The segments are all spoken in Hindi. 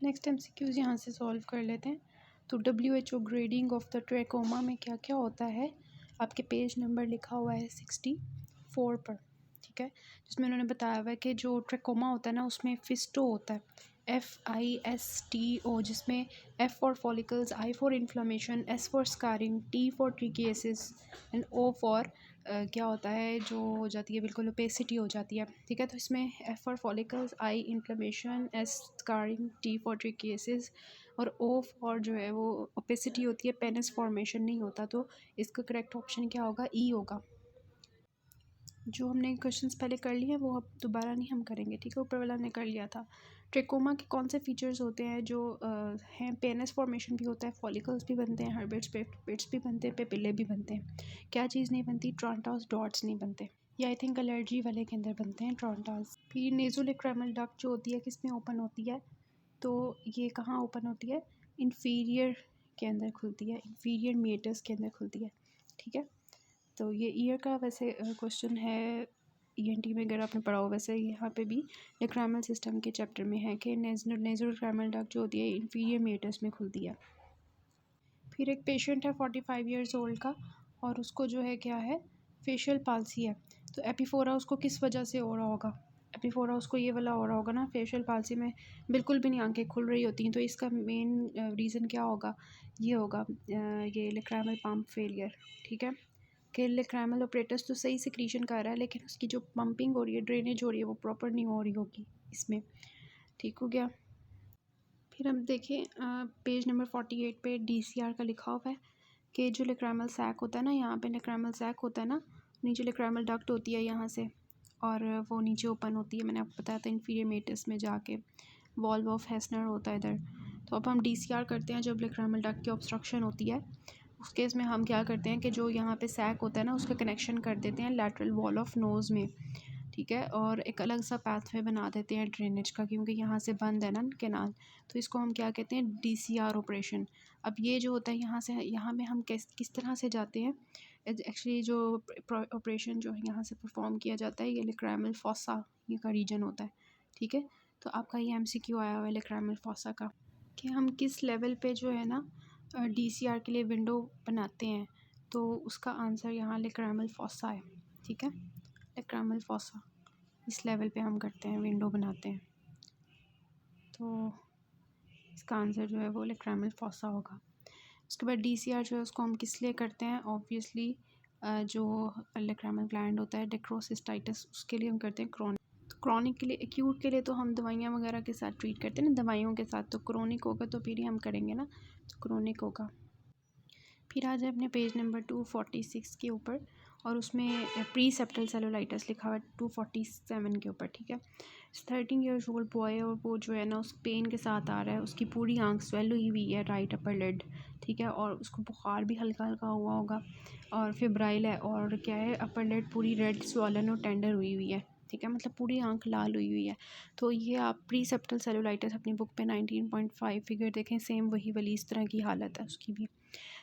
नेक्स्ट MCQs यहाँ से सॉल्व कर लेते हैं। तो WHO grading of the trachoma में क्या क्या होता है, आपके पेज नंबर लिखा हुआ है 64 पर, ठीक है, जिसमें उन्होंने बताया हुआ है कि जो ट्रैकोमा होता है ना उसमें फिस्टो होता है, FISTO, जिसमें F for follicles, I for inflammation, S for scarring, T for trichiasis and O for क्या होता है जो हो जाती है बिल्कुल ओपेसिटी हो जाती है, ठीक है। तो इसमें F for follicles, I inflammation, S scarring, T for trichiasis और O फॉर जो है वो ओपेसिटी होती है, पेनिस फॉर्मेशन नहीं होता। तो इसका करेक्ट ऑप्शन क्या होगा, E होगा। जो हमने क्वेश्चंस पहले कर लिए हैं वो अब दोबारा नहीं हम करेंगे, ठीक है, ऊपर वाला हमने कर लिया था। ट्रेकोमा के कौन से फीचर्स होते हैं जो हैं, पेनिस फॉर्मेशन भी होता है, फॉलिकल्स भी बनते हैं, हर्बेट्स पेट्स भी बनते हैं, पेपिले भी बनते हैं। क्या चीज़ नहीं बनती, ट्रांटास डॉट्स नहीं बनते, ये आई थिंक एलर्जी वाले के अंदर बनते हैं ट्रांटास। फिर नेज़ोलेक्रामल डक्ट जो होती है किस में ओपन होती है, तो ये कहाँ ओपन होती है, इन्फीरियर के अंदर खुलती है, इन्फीरियर मीटर्स के अंदर खुलती है, ठीक है। तो ये ईयर का वैसे क्वेश्चन है, ENT में अगर आपने पढ़ा हो, वैसे यहाँ पे भी लेक्रामल सिस्टम के चैप्टर में है कि नेज़ोलेक्रामल डक्ट जो होती है इन्फीरियर मीटर्स में खुलती है। फिर एक पेशेंट है 45 ईयर्स ओल्ड का और उसको जो है क्या है, फेशियल पाल्सी है। तो एपिफोरा उसको किस वजह से हो रहा होगा, एपिफोरा उसको ये वाला हो रहा होगा ना, फेशियल पाल्सी में बिल्कुल भी नहीं आंखें खुल रही होती हैं। तो इसका मेन रीज़न क्या होगा, ये होगा ये लेक्रामल पम्प फेलियर, ठीक है, कि लेक्रामल ऑपरेटस तो सही सिक्रीशन कर रहा है लेकिन उसकी जो पंपिंग हो रही है, ड्रेनेज हो रही है, वो प्रॉपर नहीं हो रही होगी इसमें, ठीक हो गया। फिर हम देखें पेज नंबर 48 पे DCR का लिखा हुआ है कि जो लेक्रामल सैक होता है ना, यहाँ पे लेक्रामल सैक होता है ना, नीचे लेक्रामल डक्ट होती है यहाँ से और वो नीचे ओपन होती है, मैंने आपको बताया था इन्फीरियर मेटस में जाके वॉल्व ऑफ हेस्नर होता है इधर। तो अब हम DCR करते हैं जब लेक्रामल डक्ट की ऑब्स्ट्रक्शन होती है, उस केस में हम क्या करते हैं कि जो यहाँ पे सैक होता है ना उसका कनेक्शन कर देते हैं लैटरल वॉल ऑफ नोज़ में, ठीक है, और एक अलग सा पाथवे बना देते हैं ड्रेनेज का, क्योंकि यहाँ से बंद है ना कैनाल। तो इसको हम क्या कहते हैं, DCR ऑपरेशन। अब ये जो होता है यहाँ से यहाँ में हम किस तरह से जाते हैं, एक्चुअली जो ऑपरेशन जो है यहाँ से परफॉर्म किया जाता है, ये लेक्रामल फॉसा ये का रीजन होता है, ठीक है। तो आपका ये MCQ आया हुआ है लेक्रामल फॉसा का, कि हम किस लेवल पे जो है ना DCR के लिए विंडो बनाते हैं, तो उसका आंसर यहाँ लेक्रामल फॉसा है, ठीक है, लेक्रामल फॉसा इस लेवल पे हम करते हैं, विंडो बनाते हैं। तो इसका आंसर जो है वो लेक्रामल फॉसा होगा। उसके बाद DCR जो है उसको हम किस लिए करते हैं, ऑब्वियसली जो लेक्रामल ग्लैंड होता है डेक्रोसिस्टाइटिस, उसके लिए हम करते हैं। क्रॉनिक के लिए, एक्यूट के लिए तो हम दवाइयाँ वगैरह के साथ ट्रीट करते हैं ना, दवाइयों के साथ। तो क्रोनिक होगा तो फिर ही हम करेंगे ना, तो क्रोनिक होगा। फिर आ जाए अपने पेज नंबर 246 के ऊपर और उसमें प्री सेप्टल सेलुलाइटिस लिखा हुआ है 247 के ऊपर, ठीक है। 13 ईयर्स ओल्ड बॉय है और वो जो है ना उस पेन के साथ आ रहा है, उसकी पूरी आंख स्वेल हुई हुई है, राइट अपर लिड, ठीक है, और उसको बुखार भी हल्का हल्का हुआ होगा और फेब्राइल है, और क्या है, अपर लिड पूरी रेड स्वॉलन और टेंडर हुई हुई है, ठीक है, मतलब पूरी आंख लाल हुई हुई है। तो ये आप प्री सेप्टल सेलुलाइटिस अपनी बुक पे 19.5 फिगर देखें, सेम वही वाली इस तरह की हालत है उसकी भी।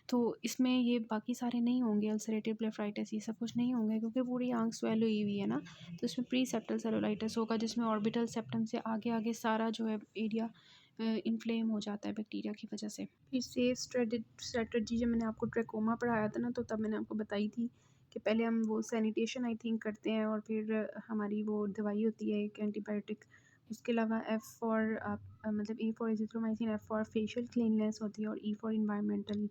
तो इसमें ये बाकी सारे नहीं होंगे, अल्सरेटिव ब्लेफाइटिस ये सब कुछ नहीं होंगे क्योंकि पूरी आंख स्वेल हुई हुई है ना। तो इसमें प्री सेप्टल सेलुलाइटिस होगा जिसमें ऑर्बिटल सेप्टम से आगे आगे सारा जो है एरिया इन्फ्लेम हो जाता है बैक्टीरिया की वजह से। फिर सेफ स्ट्रेटजी, जब मैंने आपको ट्रैकोमा पढ़ाया था ना तो तब मैंने आपको बताई थी कि पहले हम वो सैनिटेशन आई थिंक करते हैं और फिर हमारी वो दवाई होती है एक एंटीबायोटिक। उसके अलावा F फॉर मतलब A for azithromycin, F for facial cleanness होती है और E फॉर इन्वायरमेंटल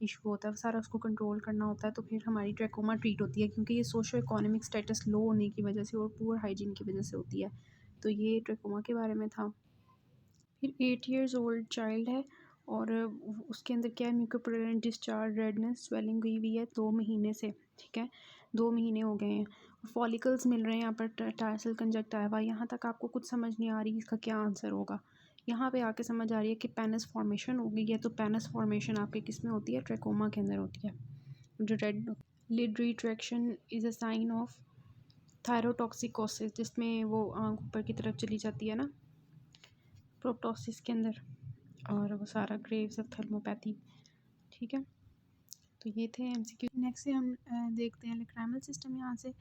इशू होता है, सारा उसको कंट्रोल करना होता है। तो फिर हमारी ट्रैकोमा ट्रीट होती है क्योंकि ये सोशो इकोनॉमिक स्टेटस लो होने की वजह से और पुअर हाइजीन की वजह से होती है। तो ये ट्रैकोमा के बारे में था। फिर 8 ईयर्स ओल्ड चाइल्ड है और उसके अंदर क्या है, म्यूकोप्रोलेंट डिस्चार्ज, रेडनेस, स्वेलिंग हुई हुई है 2 महीने से, ठीक है, 2 महीने हो गए हैं। फॉलिकल्स मिल रहे हैं यहाँ पर, टार्सल कंजक्टिवा। यहाँ तक आपको कुछ समझ नहीं आ रही इसका क्या आंसर होगा, यहाँ पे आके समझ आ रही है कि पेनिस फॉर्मेशन हो गई है। तो पेनिस फॉर्मेशन आपके किस में होती है, ट्रैकोमा के अंदर होती है। जो red lid retraction is a sign of thyrotoxicosis, जिसमें वो आँख ऊपर की तरफ चली जाती है ना प्रोप्टोसिस के अंदर, और वो सारा ग्रेव्स ऑफ थर्मोपैथी, ठीक है। तो ये थे MCQ। नेक्स्ट से हम देखते हैं लेक्रामल सिस्टम यहाँ से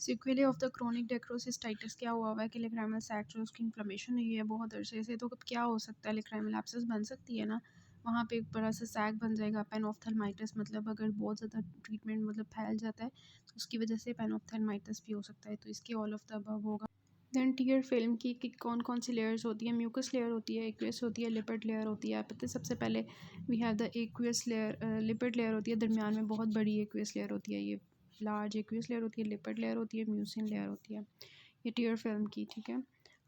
सिक्वेली ऑफ द क्रोनिक डेक्रोसिस्टाइटिस क्या हुआ है कि लेग्रामल सैक जो उसकी इन्फ्लेमेशन हुई है बहुत अरसे से, तो अब क्या हो सकता है, लेग्रामल एब्सेस बन सकती है ना, वहाँ पे एक बड़ा सा सैक बन जाएगा। पेनऑप्थेल्माइटिस मतलब अगर बहुत ज़्यादा ट्रीटमेंट मतलब फैल जाता है तो उसकी वजह से पेनऑप्थेल्माइटिस भी हो सकता है, तो इसके ऑल ऑफ द अबव होगा। देन टीयर फिल्म की कौन कौन सी लेयर्स होती है, म्यूकस लेयर होती है, एक्वियस होती है, लिपिड लेयर होती है। पता है सबसे पहले we have the aqueous layer, lipid layer होती है, दरमियान में बहुत बड़ी एक्वियस लेयर होती है, ये लार्ज एक्वियस लेयर होती है, लिपिड लेयर होती है, म्यूसिन लेयर होती है, ये टीयर फिल्म की, ठीक है।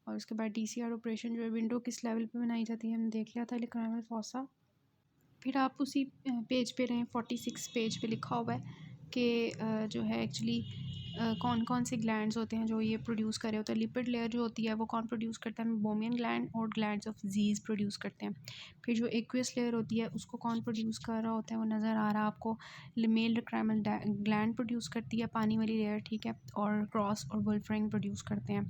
और उसके बाद DCR ऑपरेशन जो है विंडो किस लेवल पे बनाई जाती है हमने देख लिया था, लिक्रामल फॉसा। फिर आप उसी पेज पे रहें, 46 पेज पे लिखा हुआ है कि जो है एक्चुअली कौन कौन से ग्लैंड्स होते हैं जो ये प्रोड्यूस कर रहे होते हैं। लिपिड लेयर जो होती है वो कौन प्रोड्यूस करता है, मेबोमियन ग्लैंड और ग्लैंड्स ऑफ जीज प्रोड्यूस करते हैं। फिर जो एक्वियस लेयर होती है उसको कौन प्रोड्यूस कर रहा होता है, वो नज़र आ रहा है आपको, मेल रेक्राइमल ग्लैंड प्रोड्यूस करती है, पानी वाली लेयर, ठीक है, और क्रॉस और वुल्फरिंग प्रोड्यूस करते हैं।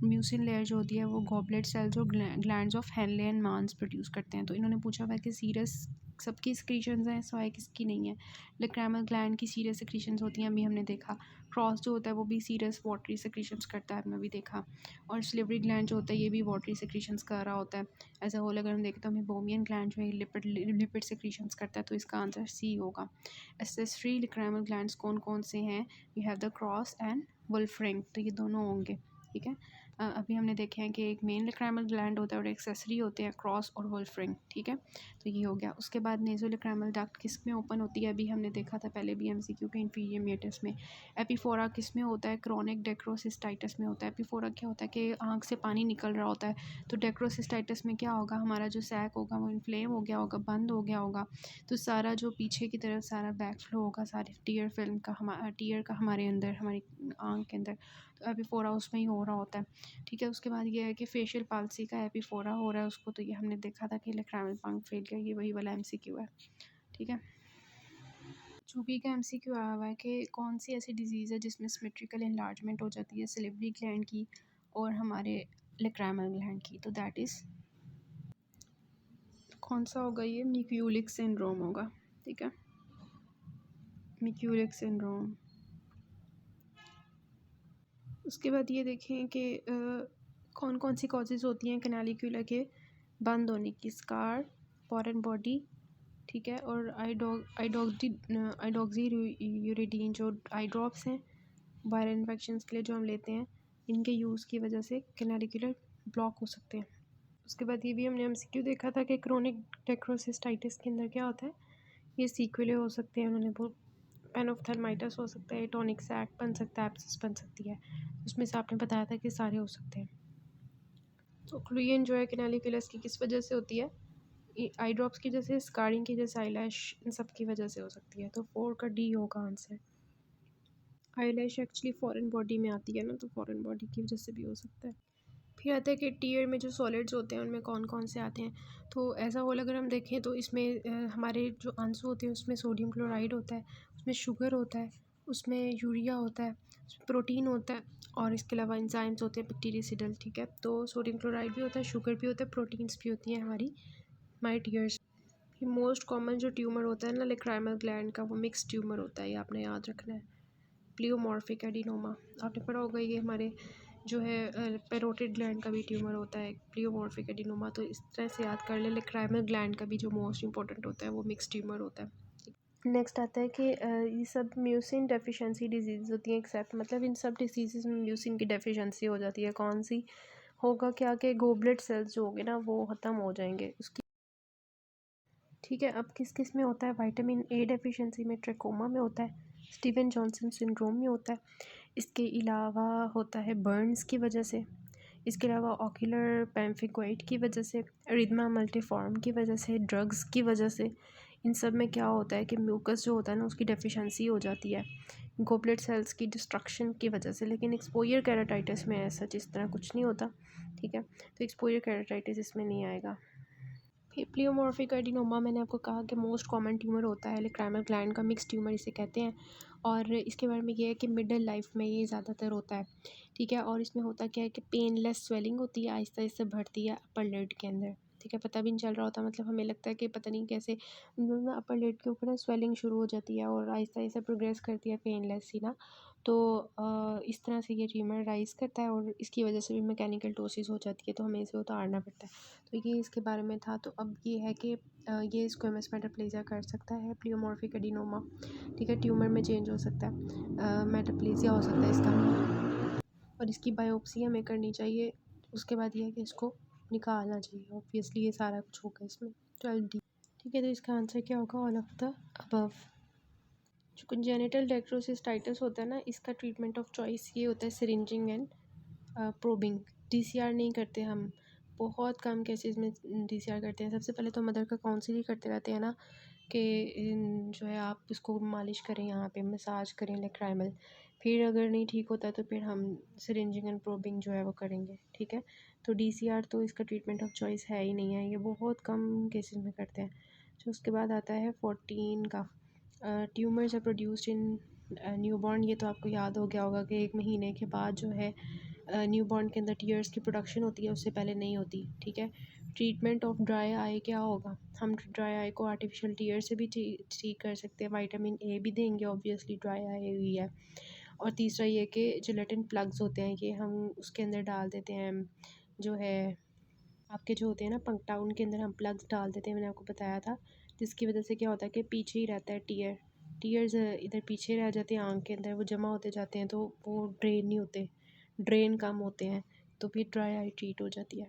म्यूसिन लेयर जो होती है वो गॉबलेट सेल्स और ग्लैंड्स ऑफ हेनले एंड मांस प्रोड्यूस करते हैं। तो इन्होंने पूछा हुआ है कि सीरस सबकी सिक्रीशंस हैं, स्वाय किसकी नहीं है। लेक्रामल ग्लैंड की सीरस सिक्रीशंस होती हैं, अभी हमने देखा। क्रॉस जो होता है वो भी सीरस वाटरी सिक्रीशंस करता है, हमने भी देखा। और स्लिवरी ग्लैंड जो होता है ये भी वाटरी सिक्रीशंस कर रहा होता है। एज अ होल अगर हम देखें तो हमें बोमियन ग्लैंड जो है लिपिड सिक्रीशंस करता है, तो इसका आंसर सी होगा। एसेसरी लेक्रामल ग्लैंड्स कौन कौन से हैं, we have the Krause and Wolfring, तो ये दोनों होंगे, ठीक है। अभी हमने देखे हैं कि एक मेन लेक्रामल ग्लैंड होता है और एक्सेसरी होते हैं क्रॉस और वुल्फरिंग, ठीक है। तो ये हो गया। उसके बाद नेज़ोलेक्रामल डक्ट किस में ओपन होती है, अभी हमने देखा था पहले भी MCQ के इन्फीरियर मेटस में। एपिफोरा किस में होता है, क्रोनिक डेक्रोसिस्टाइटिस में होता है। एपिफोरा क्या होता है कि आँख से पानी निकल रहा होता है, तो डेक्रोसिस्टाइटिस में क्या होगा, हमारा जो सैक होगा वो इन्फ्लेम हो गया होगा, बंद हो गया होगा, तो सारा जो पीछे की तरफ सारा बैक फ्लो होगा, सारी टीयर फिल्म का टीयर का हमारे अंदर, हमारी आँख के अंदर, तो एपिफोरा उसमें ही हो रहा होता है, ठीक है। उसके बाद ये है कि फेशियल पाल्सी का एपिफोरा हो रहा है उसको, तो ये हमने देखा था कि लेक्रामल पंख फेल गया, ये वही वाला MCQ है, ठीक है। चूबी का MCQ आया हुआ है कि कौन सी ऐसी डिजीज़ है जिसमें सिमेट्रिकल इनलार्जमेंट हो जाती है सिलिवरी ग्लैंड की और हमारे लेक्रामल ग्लैंड की, तो दैट इज़ कौन सा होगा, ये मिक्यूलिक सिंड्रोम होगा, ठीक है, मिक्यूलिक सिंड्रोम। उसके बाद ये देखें कि कौन कौन सी कॉजेज़ होती हैं कैनालिक्यूला के बंद होने की, स्कार, फॉरेन बॉडी, ठीक है, और आइडोक्सी यूरिडीन जो आई ड्रॉप्स हैं वायरल इन्फेक्शंस के लिए जो हम लेते हैं, इनके यूज़ की वजह से कैनालिक्यूलर ब्लॉक हो सकते हैं। उसके बाद ये भी हमने MCQ देखा था कि क्रोनिक डेक्रोसिस्टाइटिस के अंदर क्या होता है, ये सीक्वेले हो सकते हैं, उन्होंने वो पेनऑप्थेल्माइटिस हो सकता है, टॉनिक सैक बन सकता है, एब्सिस बन सकती है, उसमें से आपने बताया था कि सारे हो सकते हैं। तो क्लूयन जो है कैनालिक्यूलस की किस वजह से होती है, आई ड्रॉप्स की वजह से, स्कारिंग की वजह से, आईलैश, इन सब की वजह से हो सकती है, तो 4 का D होगा answer. Eyelash actually foreign body में आती है ना, तो फॉरेन बॉडी की वजह से भी हो सकता है। फिर आता है कि टीयर में जो सॉलिड्स होते हैं उनमें कौन कौन से आते हैं, तो एज अ होल अगर हम देखें तो इसमें हमारे जो आंसू होते हैं उसमें सोडियम क्लोराइड होता है, उसमें शुगर होता है, उसमें यूरिया होता है, उसमें प्रोटीन होता है, और इसके अलावा एंजाइम्स होते हैं बैक्टीरियासिडल, ठीक है। तो सोडियम क्लोराइड भी होता है, शुगर भी होता है, प्रोटीन्स भी होती हैं हमारी टीयर्स। फिर मोस्ट कॉमन जो ट्यूमर होता है ना लेक्राइमल ग्लैंड का, वो मिक्स ट्यूमर होता है, ये आपने याद रखना है, प्लियोमॉर्फिक एडिनोमा, आपने पढ़ा होगा, ये हमारे जो है पेरोटिड ग्लैंड का भी ट्यूमर होता है प्लियोमॉर्फिक एडिनोमा, तो इस तरह से याद कर ले। लेक्राइमल ग्लैंड का भी जो मोस्ट इंपॉर्टेंट होता है वो मिक्स ट्यूमर होता है। नेक्स्ट आता है कि ये सब म्यूसिन डेफिशिएंसी डिजीज़ होती हैं, एक्सेप्ट मतलब इन सब डिजीज़ में म्यूसिन की डेफिशिएंसी हो जाती है, कौन सी होगा, क्या कि गोबलेट सेल्स जो होंगे ना वो ख़त्म हो जाएंगे उसकी, ठीक है। अब किस किस में होता है, विटामिन A डेफिशिएंसी में, ट्रैकोमा में होता है, स्टीवन जॉनसन सिंड्रोम में होता है, इसके अलावा होता है बर्न्स की वजह से, इसके अलावा ऑक्यूलर पैम्फिगोइड की वजह से, एरिथमा मल्टीफॉर्म की वजह से, ड्रग्स की वजह से, इन सब में क्या होता है कि म्यूकस जो होता है ना उसकी डेफिशिएंसी हो जाती है गोबलेट सेल्स की डिस्ट्रक्शन की वजह से। लेकिन एक्सपोजर केराटाइटिस में ऐसा जिस तरह कुछ नहीं होता, ठीक है, तो एक्सपोजर केराटाइटिस इसमें नहीं आएगा। प्लियोमॉर्फिक एडिनोमा मैंने आपको कहा कि मोस्ट कॉमन ट्यूमर होता है लेक्राइमल ग्लैंड का, मिक्स ट्यूमर इसे कहते हैं, और इसके बारे में ये है कि मिडिल लाइफ में ये ज़्यादातर होता है, ठीक है। और इसमें होता क्या है कि पेनलेस स्वेलिंग होती है, आहिस्ता आहिस्ता बढ़ती है अपर लिड के अंदर, ठीक है, पता भी नहीं चल रहा होता, मतलब हमें लगता है कि पता नहीं कैसे ना अपर लिड के ऊपर ना स्वेलिंग शुरू हो जाती है और आहिस्ता आहिस्ता प्रोग्रेस करती है पेनलेस सी ना। तो इस तरह से ये ट्यूमर राइज़ करता है और इसकी वजह से भी मैकेनिकल टोसिस हो जाती है, तो हमें इसे उतारना पड़ता है। तो ये इसके बारे में था। तो अब ये है कि ये स्क्वेमस मेटाप्लेजिया कर सकता है, प्लियोमॉर्फिक एडिनोमा, ठीक है, ट्यूमर में चेंज हो सकता है, मेटाप्लेजिया हो सकता है इसका, और इसकी बायोप्सी हमें करनी चाहिए। उसके बाद ये है कि इसको निकालना चाहिए। ऑब्वियसली ये सारा कुछ होगा इसमें 12D, ठीक है। तो इसका आंसर क्या होगा? All of the above. जो कंजेनिटल डेक्ट्रोसिस्टाइटिस होता है ना, इसका ट्रीटमेंट ऑफ चॉइस ये होता है सिरिंजिंग एंड प्रोबिंग। डीसीआर नहीं करते हम, बहुत कम केसेस में डीसीआर करते हैं। सबसे पहले तो मदर का काउंसिल ही करते रहते हैं ना कि जो है आप इसको मालिश करें, यहाँ पे मसाज करें लेक्राइमल। फिर अगर नहीं ठीक होता है तो फिर हम सिरिंजिंग एंड प्रोबिंग जो है वो करेंगे, ठीक है। तो डीसीआर तो इसका ट्रीटमेंट ऑफ चॉइस है ही नहीं है, ये बहुत कम केसेस में करते हैं। तो उसके बाद आता है 14 का, tumours are produced in newborn. ये तो आपको याद हो गया होगा कि 1 महीने के बाद जो है न्यूबॉर्न के अंदर टीयर्स की प्रोडक्शन होती है, उससे पहले नहीं होती, ठीक है। ट्रीटमेंट ऑफ ड्राई आई क्या होगा? हम ड्राई आई को आर्टिफिशियल टीयर से भी ठीक कर सकते हैं, विटामिन ए भी देंगे, ऑब्वियसली ड्राई आई हुई है। और तीसरा ये कि जिलेटिन प्लग्स होते हैं, ये हम उसके अंदर डाल देते हैं, जो है आपके जो होते हैं ना पंक्टा, उनके अंदर हम प्लग्स डाल देते हैं, मैंने आपको बताया था। जिसकी वजह से क्या होता है कि पीछे ही रहता है टीयर्स इधर पीछे रह जाते हैं आँख के अंदर, वो जमा होते जाते हैं, तो वो ड्रेन नहीं होते, ड्रेन कम होते हैं, तो फिर ड्राई आई ट्रीट हो जाती है।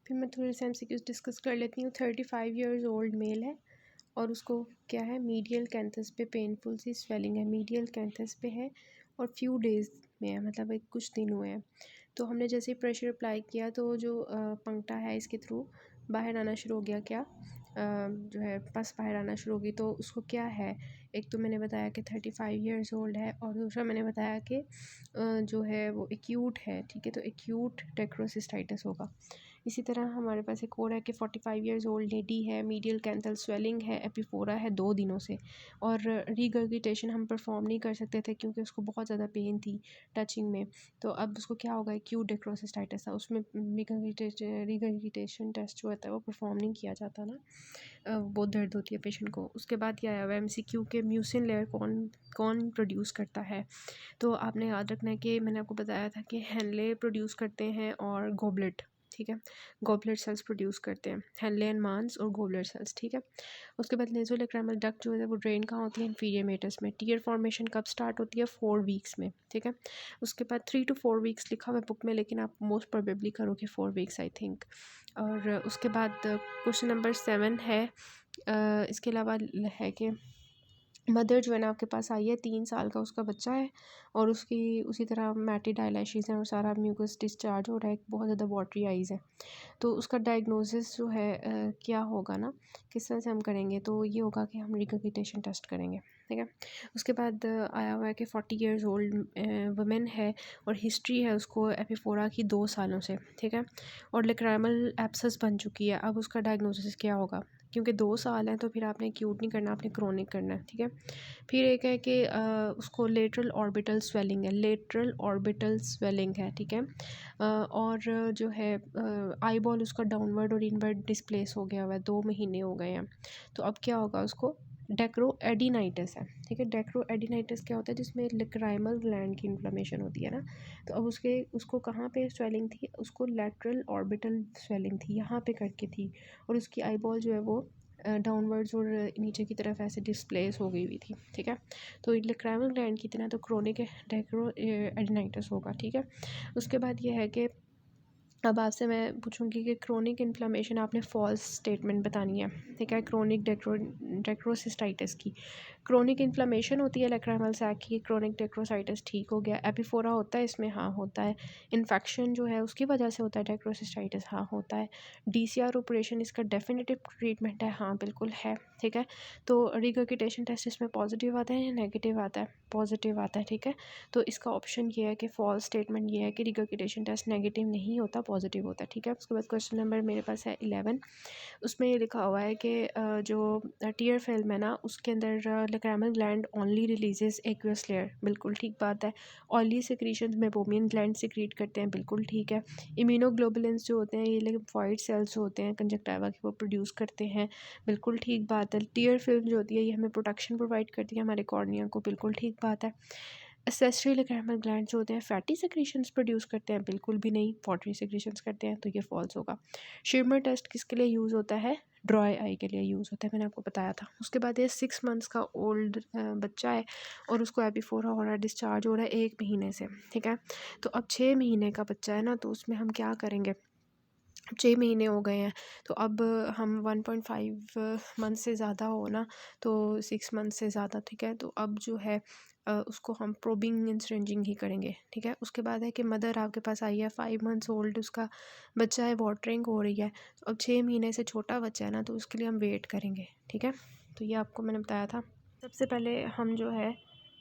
फिर मैं थोड़े से एमसीक्यूज डिस्कस कर लेती हूँ। 35 ईयर्स ओल्ड मेल है और उसको क्या है, मीडियल कैंथस पे पेनफुल सी स्वेलिंग है, मीडियल कैंथस पे है और फ्यू डेज़ में है, मतलब एक कुछ दिन हुए हैं। तो हमने जैसे ही प्रेशर अप्लाई किया तो जो पंक्टा है इसके थ्रू बाहर आना शुरू हो गया, क्या जो है पस बाहर आना शुरू हो गई। तो उसको क्या है, एक तो मैंने बताया कि 35 ईयर्स ओल्ड है और दूसरा मैंने बताया कि जो है वो एक्यूट है, ठीक है। तो एक्यूट डेक्रोसिस्टाइटिस होगा। इसी तरह हमारे पास एक और है कि 45 ईयर्स ओल्ड लेडी है, मीडियल कैंथल स्वेलिंग है, एपिफोरा है 2 दिनों से, और रिगर्गिटेशन हम परफॉर्म नहीं कर सकते थे क्योंकि उसको बहुत ज़्यादा पेन थी टचिंग में। तो अब उसको क्या होगा, एक्यूट डेक्रोसिस्टाइटिस था, उसमें रिगर्गिटेशन टेस्ट जो होता है वो परफॉर्म नहीं किया जाता ना, बहुत दर्द होती है पेशेंट को। उसके बाद क्या आया हुआ MCQ के म्यूसिन लेयर कौन कौन प्रोड्यूस करता है? तो आपने याद रखना है कि मैंने आपको बताया था कि हेनले प्रोड्यूस करते हैं और गोबलेट, ठीक है, गोबलेट सेल्स प्रोड्यूस करते हैं, हेनले एंड मांस और गोबलेट सेल्स, ठीक है। उसके बाद नेज़ोलेक्राइमल डक्ट जो है वो ड्रेन कहाँ होती है, इन्फीरियर मेटस में। टीयर फॉर्मेशन कब स्टार्ट होती है? 4 वीक्स में, ठीक है। उसके बाद 3 to 4 वीक्स लिखा हुआ है बुक में, लेकिन आप मोस्ट प्रोबेबली करोगे 4 वीक्स आई थिंक। और उसके बाद क्वेश्चन नंबर 7 है, इसके अलावा है कि मदर जो है ना आपके पास आई है, 3 साल का उसका बच्चा है और उसकी उसी तरह मैटी डायलैशिस है और सारा म्यूकस डिस्चार्ज हो रहा है, बहुत ज़्यादा वाटरी आइज़ है। तो उसका डायग्नोसिस जो है क्या होगा ना, किस तरह से हम करेंगे? तो ये होगा कि हम रिगर्गिटेशन टेस्ट करेंगे, ठीक है। उसके बाद आया हुआ है कि 40 ईयर्स ओल्ड वुमेन है और हिस्ट्री है उसको एपिफोरा की 2 सालों से, ठीक है, और लेक्राइमल एब्सेस बन चुकी है। अब उसका डायग्नोसिस क्या होगा? क्योंकि 2 साल हैं तो फिर आपने एक्यूट नहीं करना, आपने क्रोनिक करना है, ठीक है। फिर एक है कि उसको लेटरल ऑर्बिटल स्वेलिंग है, लेटरल ऑर्बिटल स्वेलिंग है, ठीक है। और जो है आई बॉल उसका डाउनवर्ड और इनवर्ड डिस्प्लेस हो गया हुआ है, 2 महीने हो गए हैं। तो अब क्या होगा, उसको डेक्रोएडिनाइटिस है, ठीक है। डेक्रोएडिनाइटिस क्या होता है? जिसमें लेक्राइमल ग्लैंड की इन्फ्लेमेशन होती है ना। तो अब उसको कहाँ पे स्वेलिंग थी? उसको लेटरल ऑर्बिटल स्वेलिंग थी, यहाँ पे करके थी, और उसकी आई बॉल जो है वो डाउनवर्ड्स और नीचे की तरफ ऐसे डिस्प्लेस हो गई हुई थी, ठीक है। तो लेक्राइमल ग्लैंड की तरह तो क्रोनिक डेक्रोएडिनाइटिस होगा, ठीक है। उसके बाद ये है कि अब आपसे मैं पूछूंगी कि क्रोनिक इन्फ्लेमेशन आपने फॉल्स स्टेटमेंट बतानी है, ठीक है। क्रोनिक डेक्रोसिस्टाइटिस की क्रोनिक इन्फ्लेमेशन होती है लेक्राइमल सैक की, क्रोनिक डेक्रोसाइटिस ठीक हो गया। एपिफोरा होता है इसमें, हाँ होता है। इन्फेक्शन जो है उसकी वजह से होता है डेक्रोसिस्टाइटिस, हाँ होता है। DCR ऑपरेशन इसका डेफिनेटिव ट्रीटमेंट है, हाँ बिल्कुल है, ठीक है। तो रिगर्गिटेशन टेस्ट इसमें पॉजिटिव आता है या नेगेटिव आता है? पॉजिटिव आता है, ठीक है। तो इसका ऑप्शन ये है कि फॉल्स स्टेटमेंट ये है कि रिगर्गिटेशन टेस्ट नेगेटिव नहीं होता, पॉजिटिव होता है, ठीक है। उसके बाद क्वेश्चन नंबर मेरे पास है 11। उसमें ये लिखा हुआ है कि जो टीयर फिल्म है ना उसके अंदर lacrimal gland only releases aqueous layer, बिल्कुल ठीक बात है। Oily secretion Meibomian gland secrete करते हैं, बिल्कुल ठीक है। इम्यूनोग्लोबुलिन्स जो होते हैं ये लिम्फोइड सेल्स होते हैं कंजक्टिवा के, वो प्रोड्यूस करते हैं, बिल्कुल ठीक बात है। टीयर फिल्म जो होती है ये हमें प्रोटेक्शन प्रोवाइड करती है हमारे कॉर्निया को, बिल्कुल ठीक बात है। एसेसरी लैक्रिमल ग्लैंड जो होते हैं फैटी सिक्रीशंस प्रोड्यूस करते हैं, बिल्कुल भी नहीं, वाटरी सिक्रीशंस करते हैं, तो ये फॉल्स होगा। शिमर टेस्ट किसके लिए यूज़ होता है? ड्राई आई के लिए यूज़ होता है, मैंने आपको बताया था। उसके बाद ये 6 मंथ्स का ओल्ड बच्चा है और उसको एपीफोर हो रहा है, डिस्चार्ज हो रहा है 1 महीने से, ठीक है। तो अब 6 महीने का बच्चा है ना, तो उसमें हम क्या करेंगे? 6 महीने हो गए हैं, तो अब हम 1.5 मंथ से ज़्यादा हो ना, तो 6 मंथ से ज़्यादा, ठीक है। तो अब जो है उसको हम प्रोबिंग एंड सिरिंजिंग ही करेंगे, ठीक है। उसके बाद है कि मदर आपके पास आई है, 5 मंथ्स ओल्ड उसका बच्चा है, वाटरिंग हो रही है, तो अब 6 महीने से छोटा बच्चा है ना, तो उसके लिए हम वेट करेंगे, ठीक है। तो ये आपको मैंने बताया था। सबसे पहले हम जो है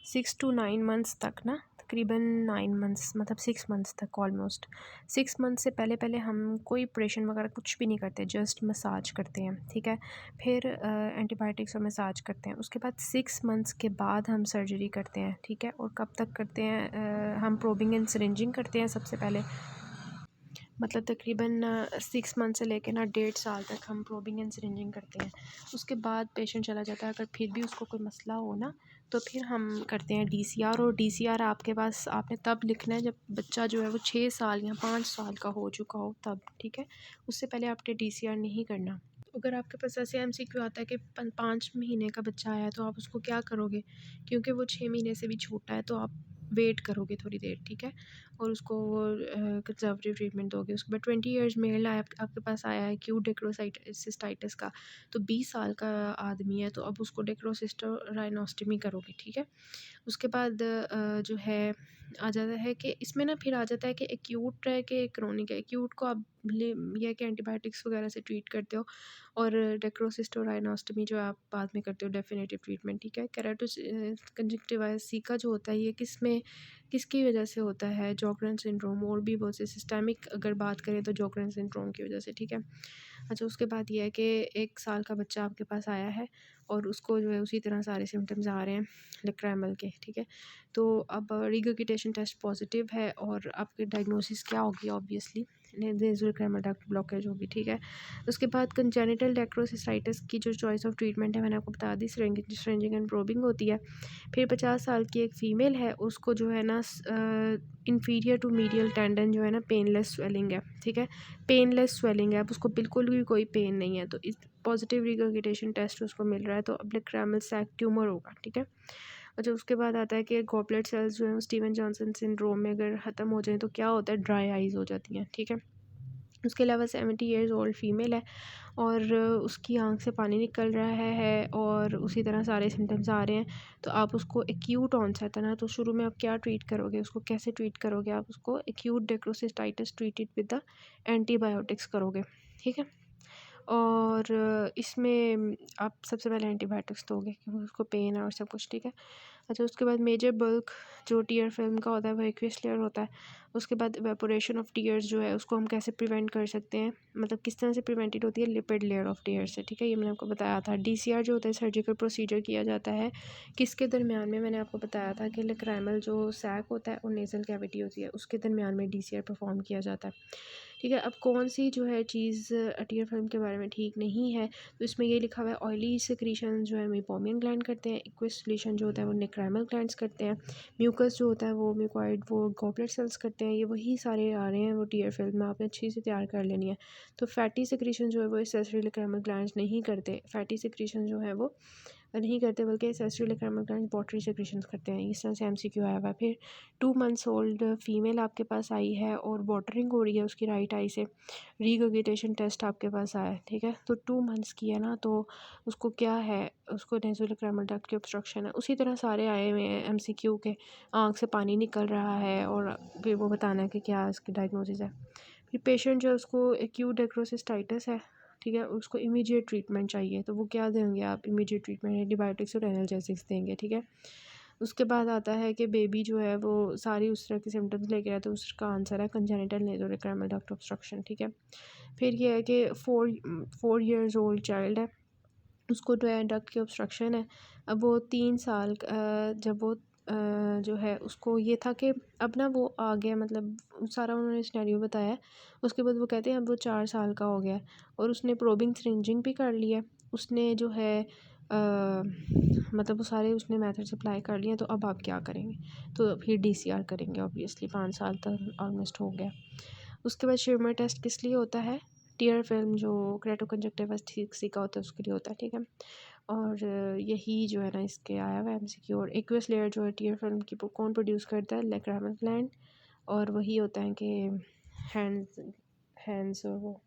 6 to 9 मंथ्स तक ना, तकरीबन 9 मंथ्स मतलब 6 मंथ्स तक, ऑलमोस्ट 6 मंथ से पहले पहले हम कोई ऑपरेशन वगैरह कुछ भी नहीं करते, जस्ट मसाज करते हैं, ठीक है। फिर एंटीबायोटिक्स और मसाज करते हैं। उसके बाद 6 मंथ्स के बाद हम सर्जरी करते हैं, ठीक है। और कब तक करते हैं? हम प्रोबिंग एंड सिरिंजिंग करते हैं सबसे पहले, मतलब तकरीबन 6 मंथ से लेकर ना 1.5 साल तक हम प्रोबिंग एंड सिरिंजिंग करते हैं। उसके बाद पेशेंट चला जाता है, अगर फिर भी उसको कोई मसला हो ना, तो फिर हम करते हैं डीसीआर। और डीसीआर आपके पास आपने तब लिखना है जब बच्चा जो है वो 6 साल या 5 साल का हो चुका हो तब, ठीक है। उससे पहले आपने डीसीआर नहीं करना। अगर आपके पास ऐसे एमसीक्यू आता है कि 5 महीने का बच्चा आया है, तो आप उसको क्या करोगे? क्योंकि वो 6 महीने से भी छोटा है, तो आप वेट करोगे थोड़ी देर, ठीक है। और उसको कंजर्वेटिव ट्रीटमेंट दोगे। उसके बाद 20 ईयर्स मेल आपके पास आया है एक्यूट डेक्रोसिस्टाइटिस का, तो 20 साल का आदमी है, तो अब उसको डेक्रोसिस्टोराइनोस्टमी करोगे, ठीक है। उसके बाद जो है आ जाता है कि इसमें ना फिर आ जाता है कि एक्यूट है कि क्रोनिक है। एक्यूट को आप ये है कि एंटीबायोटिक्स वगैरह से ट्रीट करते हो, और डेक्रोसिस्टोराइनोस्टमी जो आप बाद में करते हो डेफिनेटिव ट्रीटमेंट, ठीक है। केराटिस कंजक्टिवाइस का जो होता है ये किसकी वजह से होता है? जॉगरेन सिंड्रोम, और भी बहुत से सिस्टमिक अगर बात करें तो जॉगरेन सिंड्रोम की वजह से, ठीक है। अच्छा, उसके बाद ये है कि 1 साल का बच्चा आपके पास आया है और उसको जो है उसी तरह सारे सिम्टम्स आ रहे हैं लैक्रिमल के, ठीक है। तो अब रिगर्गिटेशन टेस्ट पॉजिटिव है और आपकी डायग्नोसिस क्या होगी? ऑब्वियसली नेज़ोलैक्रिमल डक्ट ब्लॉकेज होगी, ठीक है। उसके बाद कंजेनिटल डेक्रोसिस्टाइटिस की जो चॉइस ऑफ ट्रीटमेंट है मैंने आपको बता दी, सिरिंजिंग एंड प्रोबिंग होती है। फिर 50 साल की एक फ़ीमेल है, उसको जो है ना इंफीरियर टू मीडियल टेंडन जो है ना पेनलेस स्वेलिंग है, ठीक है। पेनलेस स्वेलिंग है, अब उसको बिल्कुल भी कोई पेन नहीं है, तो इस पॉजिटिव रिगर्गिटेशन टेस्ट उसको मिल रहा है, तो अब लैक्रिमल सैक ट्यूमर होगा, ठीक है। अच्छा, उसके बाद आता है कि गॉबलेट सेल्स जो है स्टीवन जॉनसन सिंड्रोम में अगर ख़त्म हो जाए तो क्या होता है? ड्राई आइज़ हो जाती हैं, ठीक है। उसके अलावा 70 ईयर्स ओल्ड फीमेल है और उसकी आँख से पानी निकल रहा है और उसी तरह सारे सिम्टम्स आ रहे हैं, तो आप उसको एक्यूट ऑनसेट है ना, तो शुरू में आप क्या ट्रीट करोगे? उसको कैसे ट्रीट करोगे? आप उसको acute dacryocystitis treated with the antibiotics करोगे, ठीक है। और इसमें आप सबसे पहले एंटीबायोटिक्स दोगे क्योंकि उसको पेन है और सब कुछ, ठीक है। अच्छा, उसके बाद मेजर बल्क जो टीयर फिल्म का होता है वो एक्वियस लेयर होता है। उसके बाद इवेपोरेशन ऑफ टीयर्स जो है उसको हम कैसे प्रिवेंट कर सकते हैं, मतलब किस तरह से प्रिवेंटेड होती है? लिपिड लेयर ऑफ टीयर से, ठीक है। ये मैंने आपको बताया था। डीसीआर जो होता है सर्जिकल प्रोसीजर किया जाता है किसके दरमियान में? मैंने आपको बताया था कि लैक्रिमल जो सैक होता है और नेज़ल कैविटी होती है उसके दरमियान में डीसीआर परफॉर्म किया जाता है, ठीक है। अब कौन सी जो है चीज़ टीयर फिल्म के बारे में ठीक नहीं है, तो इसमें ये लिखा हुआ है ऑयली सिक्रीशन जो है मेबोमियन ग्लैंड करते हैं, एक्वस सिक्रीशन जो होता है वो लैक्रिमल ग्लैंड्स करते हैं, म्यूकस जो होता है वो म्यूकॉइड वो गॉबलेट सेल्स करते हैं। ये वही सारे आ रहे हैं वो टीयर फिल्म में, आपने अच्छी से तैयार कर लेनी है। तो फैटी सिक्रीशन जो है वो एक्सेसरी लैक्रिमल ग्लैंड्स नहीं करते, फैटी सिक्रीशन जो है वो नहीं करते, बल्कि accessory lacrimal glands watery secretions करते हैं। इस तरह से एमसीक्यू आया हुआ है। फिर 2 मंथ्स ओल्ड फीमेल आपके पास आई है और वाटरिंग हो रही है उसकी राइट आई से, रिगर्गिटेशन टेस्ट आपके पास आया है, ठीक है। तो 2 मंथ्स की है ना, तो उसको क्या है? उसको नेज़ोलैक्रिमल डक्ट की ऑब्स्ट्रक्शन है। उसी तरह सारे आए हुए हैं एमसीक्यू के, आँख से पानी निकल रहा है और फिर वो बताना है कि क्या इसकी डायग्नोसिस है। फिर पेशेंट जो है उसको एक्यूट डेक्रोसिस्टाइटिस है, ठीक है। उसको इमीडिएट ट्रीटमेंट चाहिए, तो वो क्या देंगे आप? इमीडिएट ट्रीटमेंट एंटीबायोटिक्स और एनाल्जेसिक्स देंगे, ठीक है। उसके बाद आता है कि बेबी जो है वो सारी उस तरह के सिम्टम्स लेके आए, तो उसका आंसर है कंजेनिटल नेज़ोरेक्टल डक्ट ऑब्स्ट्रक्शन, ठीक है। फिर ये है कि 4 ईयर्स ओल्ड चाइल्ड है, उसको जो है डक्ट की ऑब्स्ट्रक्शन है। अब वो 3 साल जब वो जो है उसको ये था कि अब ना वो आ गया, मतलब सारा उन्होंने सिनेरियो बताया है। उसके बाद वो कहते हैं अब वो 4 साल का हो गया है और उसने प्रोबिंग सिरिंजिंग भी कर लिया है, उसने जो है मतलब वो सारे उसने मेथड्स अप्लाई कर लिए, तो अब आप क्या करेंगे? तो फिर DCR करेंगे ऑब्वियसली, 5 साल तक ऑलमोस्ट हो गया। उसके बाद शिमर टेस्ट किस लिए होता है? टीयर फिल्म जो केराटोकंजक्टिवा का होता है उसके लिए होता है, ठीक है। और यही जो है ना इसके आया हुआ MCQ। और एक्वस लेयर जो है टीयर फिल्म की कौन प्रोड्यूस करता है? लैक्रामल ग्लैंड। और वही होता है कि हैंड्स हैंड्स और वो